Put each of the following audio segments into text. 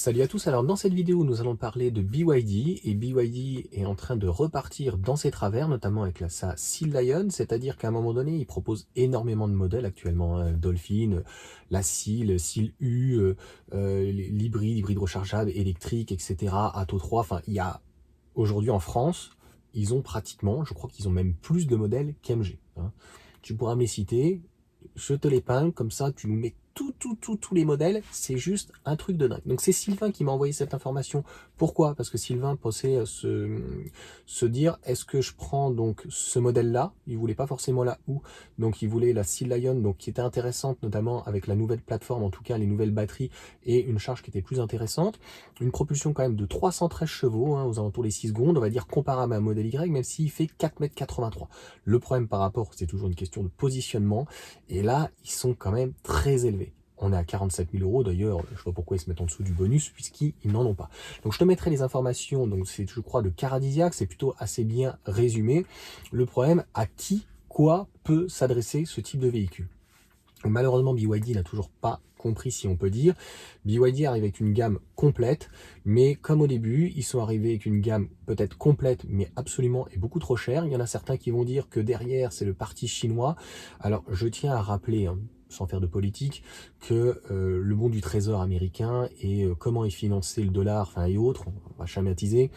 Salut à tous, alors dans cette vidéo nous allons parler de BYD et BYD est en train de repartir dans ses travers, notamment avec sa Seal Lion, c'est-à-dire qu'à un moment donné il propose énormément de modèles actuellement, hein, Dolphin, la Seal, Seal U, l'hybride rechargeable, électrique, etc., Atto 3, enfin il y a aujourd'hui en France, ils ont pratiquement, je crois qu'ils ont même plus de modèles qu'MG. Hein. Tu pourras me les citer, je te les peins, comme ça tu nous mets tous les modèles, c'est juste un truc de dingue. Donc c'est Sylvain qui m'a envoyé cette information. Pourquoi? Parce que Sylvain pensait se dire, est-ce que je prends donc ce modèle-là? Il voulait pas forcément la ou, donc il voulait la Seal Lion, donc qui était intéressante, notamment avec la nouvelle plateforme, en tout cas les nouvelles batteries et une charge qui était plus intéressante. Une propulsion quand même de 313 chevaux, hein, aux alentours des 6 secondes, on va dire comparable à un modèle Y, même s'il fait 4,83 m. Le problème par rapport, c'est toujours une question de positionnement, et là, ils sont quand même très élevés. On est à 47 000 euros, d'ailleurs, je ne sais pas pourquoi ils se mettent en dessous du bonus, puisqu'ils n'en ont pas. Donc je te mettrai les informations, donc c'est, je crois, de Caradisiac, c'est plutôt assez bien résumé. Le problème, à qui, quoi peut s'adresser ce type de véhicule? Malheureusement, BYD n'a toujours pas compris, si on peut dire. BYD arrive avec une gamme complète, mais comme au début, ils sont arrivés avec une gamme peut-être complète, mais absolument et beaucoup trop chère. Il y en a certains qui vont dire que derrière, c'est le parti chinois. Alors, je tiens à rappeler, hein, sans faire de politique, que le bon du trésor américain et comment est financé le dollar, enfin et autres, on va schématiser,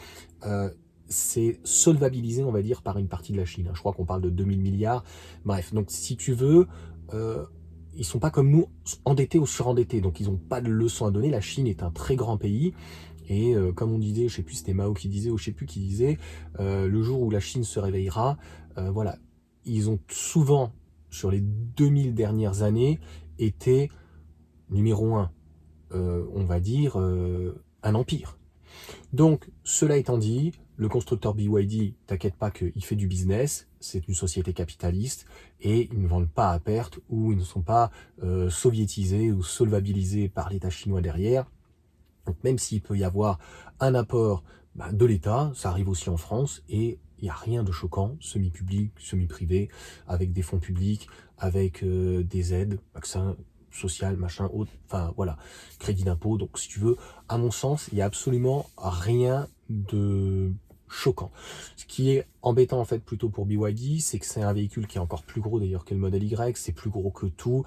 c'est solvabilisé, on va dire, par une partie de la Chine. Je crois qu'on parle de 2000 milliards. Bref, donc si tu veux, ils sont pas comme nous endettés ou surendettés, donc ils n'ont pas de leçon à donner. La Chine est un très grand pays et comme on disait, je sais plus si c'était Mao qui disait ou je sais plus qui disait, le jour où la Chine se réveillera, voilà, ils ont souvent sur les 2000 dernières années été numéro un, on va dire un empire. Donc, cela étant dit, le constructeur BYD, t'inquiète pas qu'il fait du business, c'est une société capitaliste et ils ne vendent pas à perte ou ils ne sont pas soviétisés ou solvabilisés par l'État chinois derrière. Donc, même s'il peut y avoir un apport de l'État, ça arrive aussi en France et il n'y a rien de choquant, semi-public, semi-privé, avec des fonds publics, avec des aides, vaccins, social, machin, autre, enfin voilà, crédit d'impôt. Donc si tu veux, à mon sens, il n'y a absolument rien de choquant. Ce qui est embêtant en fait plutôt pour BYD, c'est que c'est un véhicule qui est encore plus gros d'ailleurs que le modèle Y, c'est plus gros que tout.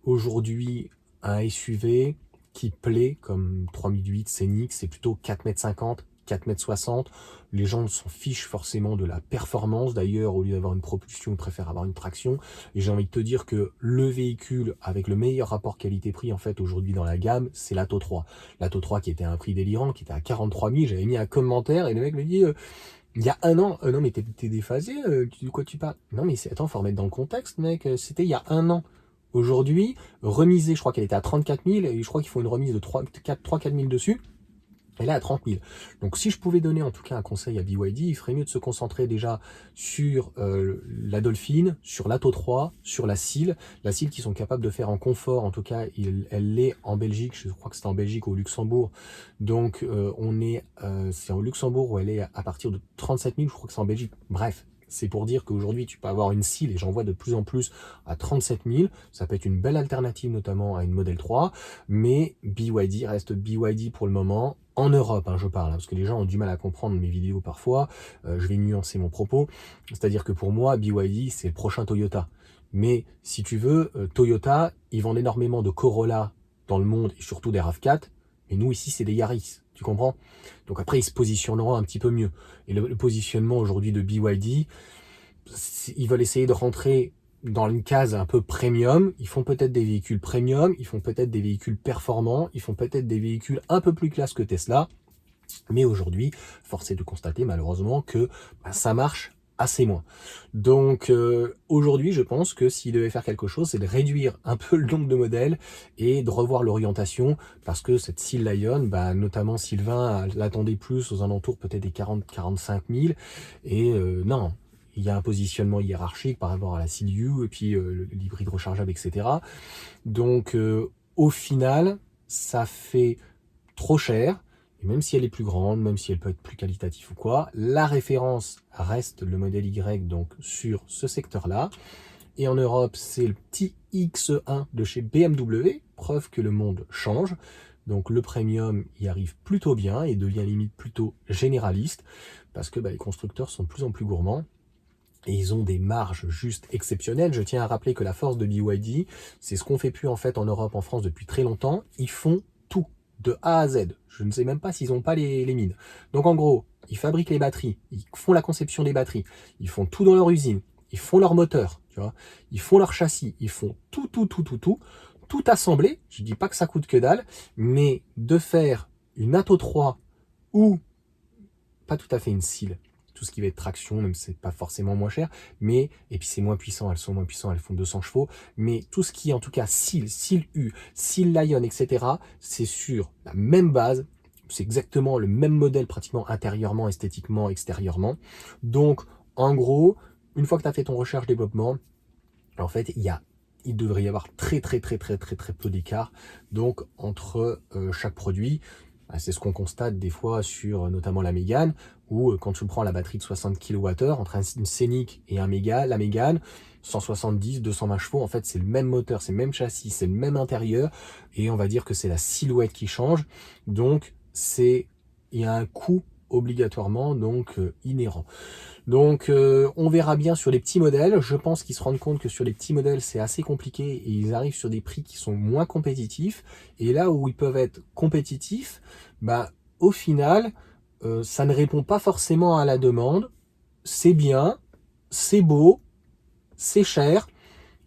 Aujourd'hui, un SUV qui plaît comme 3008 Scénic, c'est plutôt 4,50 m, 4,60 m. Les gens s'en fichent forcément de la performance. D'ailleurs, au lieu d'avoir une propulsion, ils préfèrent avoir une traction. Et j'ai envie de te dire que le véhicule avec le meilleur rapport qualité-prix, en fait, aujourd'hui dans la gamme, c'est l'Atto 3. L'Atto 3 qui était à un prix délirant, qui était à 43 000. J'avais mis un commentaire et le mec me dit, il y a un an, non mais t'es déphasé, de quoi tu parles? Non mais attends, faut remettre dans le contexte, mec, c'était il y a un an. Aujourd'hui, remisée, je crois qu'elle était à 34 000, et je crois qu'il faut une remise de 3-4 000 dessus. Elle est à 30 000. Donc si je pouvais donner en tout cas un conseil à BYD, il ferait mieux de se concentrer déjà sur la Dolphin, sur l'Atto 3, sur la Seal. La Seal qui sont capables de faire en confort, en tout cas elle l'est en Belgique, je crois que c'est en Belgique ou au Luxembourg. Donc c'est au Luxembourg où elle est à partir de 37 000, je crois que c'est en Belgique. Bref, c'est pour dire qu'aujourd'hui, tu peux avoir une Seal, et j'en vois de plus en plus à 37 000. Ça peut être une belle alternative, notamment à une Model 3. Mais BYD reste BYD pour le moment. En Europe, hein, je parle, hein, parce que les gens ont du mal à comprendre mes vidéos parfois. Je vais nuancer mon propos. C'est-à-dire que pour moi, BYD, c'est le prochain Toyota. Mais si tu veux, Toyota, ils vendent énormément de Corolla dans le monde, et surtout des RAV4. Mais nous, ici, c'est des Yaris. Tu comprends? Donc après, ils se positionneront un petit peu mieux. Et le positionnement aujourd'hui de BYD, ils veulent essayer de rentrer dans une case un peu premium. Ils font peut-être des véhicules premium, ils font peut-être des véhicules performants, ils font peut-être des véhicules un peu plus classe que Tesla. Mais aujourd'hui, force est de constater malheureusement que ça marche assez moins. Donc aujourd'hui, je pense que s'il devait faire quelque chose, c'est de réduire un peu le nombre de modèles et de revoir l'orientation, parce que cette Seal Lion, notamment Sylvain l'attendait plus aux alentours peut-être des 40-45 000, et non, il y a un positionnement hiérarchique par rapport à la Seal U et puis l'hybride rechargeable, etc. Donc au final, ça fait trop cher. Et même si elle est plus grande, même si elle peut être plus qualitative ou quoi, la référence reste le modèle Y, donc sur ce secteur-là. Et en Europe, c'est le petit X1 de chez BMW, preuve que le monde change. Donc le premium y arrive plutôt bien et devient limite plutôt généraliste parce que les constructeurs sont de plus en plus gourmands. Et ils ont des marges juste exceptionnelles. Je tiens à rappeler que la force de BYD, c'est ce qu'on fait plus en fait en Europe, en France depuis très longtemps. Ils font tout, de A à Z. Je ne sais même pas s'ils n'ont pas les mines. Donc en gros, ils fabriquent les batteries, ils font la conception des batteries, ils font tout dans leur usine, ils font leur moteur, tu vois, ils font leur châssis, ils font tout assemblé. Je dis pas que ça coûte que dalle, mais de faire une Atto 3 ou pas tout à fait une SEAL, tout ce qui va être traction, même si c'est pas forcément moins cher, mais, et puis c'est moins puissant, elles sont moins puissantes, elles font 200 chevaux, mais tout ce qui est en tout cas SEAL U, SEAL Lion, etc., c'est sur la même base, c'est exactement le même modèle pratiquement intérieurement, esthétiquement, extérieurement. Donc, en gros, une fois que tu as fait ton recherche-développement, en fait, il devrait y avoir très peu d'écart donc entre chaque produit. C'est ce qu'on constate des fois sur notamment la Mégane, où quand tu prends la batterie de 60 kWh entre une Scénic et la Mégane, 170, 220 chevaux, en fait c'est le même moteur, c'est le même châssis, c'est le même intérieur, et on va dire que c'est la silhouette qui change, donc il y a un coût obligatoirement donc inhérent. Donc on verra bien sur les petits modèles. Je pense qu'ils se rendent compte que sur les petits modèles c'est assez compliqué et ils arrivent sur des prix qui sont moins compétitifs. Et là où ils peuvent être compétitifs, au final ça ne répond pas forcément à la demande. C'est bien, c'est beau, c'est cher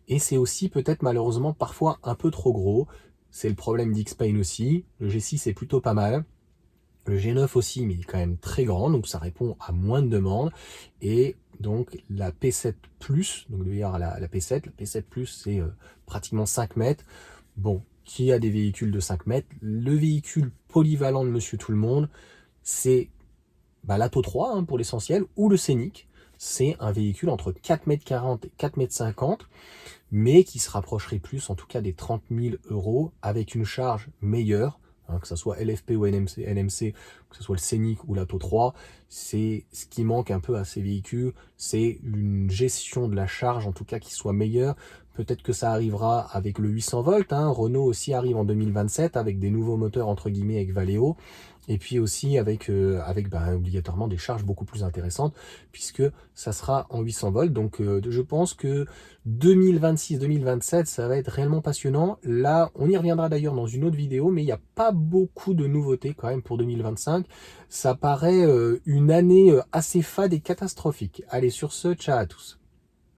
et c'est aussi peut-être malheureusement parfois un peu trop gros. C'est le problème d'X-Pain aussi. Le G6 est plutôt pas mal. Le G9 aussi, mais il est quand même très grand, donc ça répond à moins de demandes. Et donc la P7 Plus, donc d'ailleurs la P7, la P7 Plus c'est pratiquement 5 mètres. Bon, qui a des véhicules de 5 mètres? Le véhicule polyvalent de Monsieur Tout-le-Monde, c'est l'Atto 3 pour l'essentiel, ou le Scénic. C'est un véhicule entre 4,40 m et 4,50 m, mais qui se rapprocherait plus en tout cas des 30 000 € avec une charge meilleure. Que ce soit LFP ou NMC, que ce soit le Scénic ou l'Atto 3, c'est ce qui manque un peu à ces véhicules, c'est une gestion de la charge en tout cas qui soit meilleure. Peut-être que ça arrivera avec le 800 volts, Renault aussi arrive en 2027 avec des nouveaux moteurs entre guillemets avec Valeo, et puis aussi avec obligatoirement des charges beaucoup plus intéressantes puisque ça sera en 800 volts. Donc je pense que 2026-2027 ça va être réellement passionnant. Là on y reviendra d'ailleurs dans une autre vidéo, mais il n'y a pas beaucoup de nouveautés quand même pour 2025. Ça paraît une année assez fade et catastrophique. Allez, sur ce, ciao à tous.